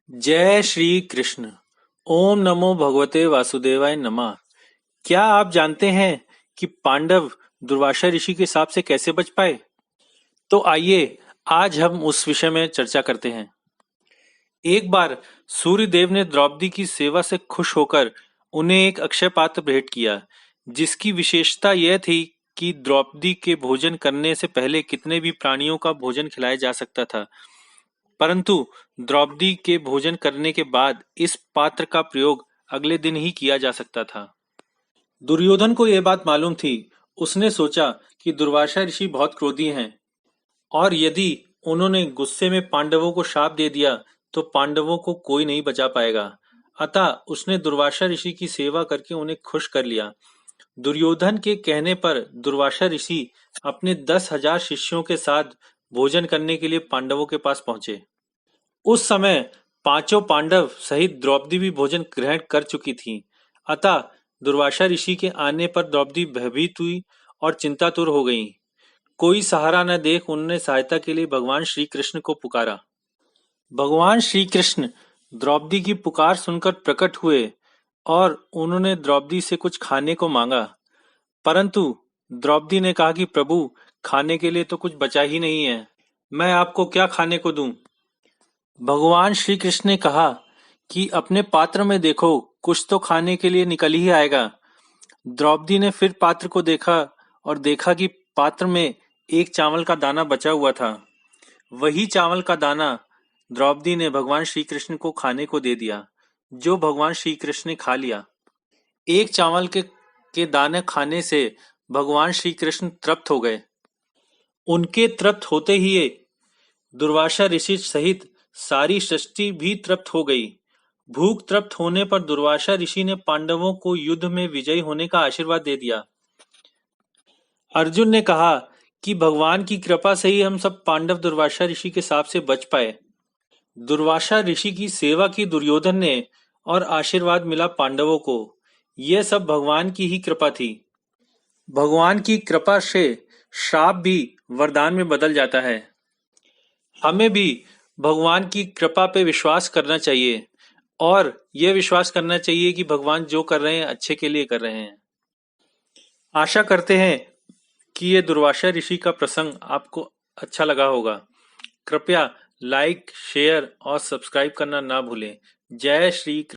जय श्री कृष्ण। ओम नमो भगवते वासुदेवाय नमः। क्या आप जानते हैं कि पांडव दुर्वासा ऋषि के शाप से कैसे बच पाए? तो आइए आज हम उस विषय में चर्चा करते हैं। एक बार सूर्य देव ने द्रौपदी की सेवा से खुश होकर उन्हें एक अक्षय पात्र भेंट किया, जिसकी विशेषता यह थी कि द्रौपदी के भोजन करने से पहले कितने भी प्राणियों का भोजन खिलाया जा सकता था, परंतु द्रौपदी के भोजन करने के बाद इस पात्र का प्रयोग अगले दिन ही किया जा सकता था। दुर्योधन को यह बात मालूम थी। उसने सोचा कि दुर्वासा ऋषि बहुत क्रोधी हैं और यदि उन्होंने गुस्से में पांडवों को शाप दे दिया तो पांडवों को कोई नहीं बचा पाएगा। अतः उसने दुर्वासा ऋषि की सेवा करके उन्हें खुश कर लिया। दुर्योधन के कहने पर दुर्वासा ऋषि अपने 10,000 शिष्यों के साथ भोजन करने के लिए पांडवों के पास पहुंचे। उस समय पांचों पांडव सहित द्रौपदी भी भोजन ग्रहण कर चुकी थीं। अतः दुर्वासा ऋषि के आने पर द्रौपदी भयभीत हुई और चिंतातुर हो गईं। कोई सहारा न देख उन्होंने सहायता के लिए भगवान श्री कृष्ण को पुकारा। भगवान श्री कृष्ण द्रौपदी की पुकार सुनकर प्रकट हुए और उन्होंने द्रौपदी से कुछ खाने को मांगा, परंतु द्रौपदी ने कहा कि प्रभु, खाने के लिए तो कुछ बचा ही नहीं है, मैं आपको क्या खाने को दूं? भगवान श्री कृष्ण ने कहा कि अपने पात्र में देखो, कुछ तो खाने के लिए निकल ही आएगा। द्रौपदी ने फिर पात्र को देखा और देखा कि पात्र में एक चावल का दाना बचा हुआ था। वही चावल का दाना द्रौपदी ने भगवान श्री कृष्ण को खाने को दे दिया, जो भगवान श्री कृष्ण ने खा लिया। एक चावल के दाने खाने से भगवान श्री कृष्ण तृप्त हो गए। उनके तृप्त होते ही दुर्वासा ऋषि सहित सारी सृष्टि भी तृप्त हो गई। भूख तृप्त होने पर दुर्वासा ऋषि ने पांडवों को युद्ध में विजयी होने का आशीर्वाद दे दिया। अर्जुन ने कहा कि भगवान की कृपा से ही हम सब पांडव दुर्वासा ऋषि के शाप से बच पाए। दुर्वासा ऋषि की सेवा की दुर्योधन ने और आशीर्वाद मिला पांडवों को। यह सब भगवान की ही कृपा थी। भगवान की कृपा से श्राप भी वरदान में बदल जाता है। हमें भी भगवान की कृपा पे विश्वास करना चाहिए और यह विश्वास करना चाहिए कि भगवान जो कर रहे हैं अच्छे के लिए कर रहे हैं। आशा करते हैं कि यह दुर्वासा ऋषि का प्रसंग आपको अच्छा लगा होगा। कृपया लाइक, शेयर और सब्सक्राइब करना ना भूलें। जय श्री कृष्ण।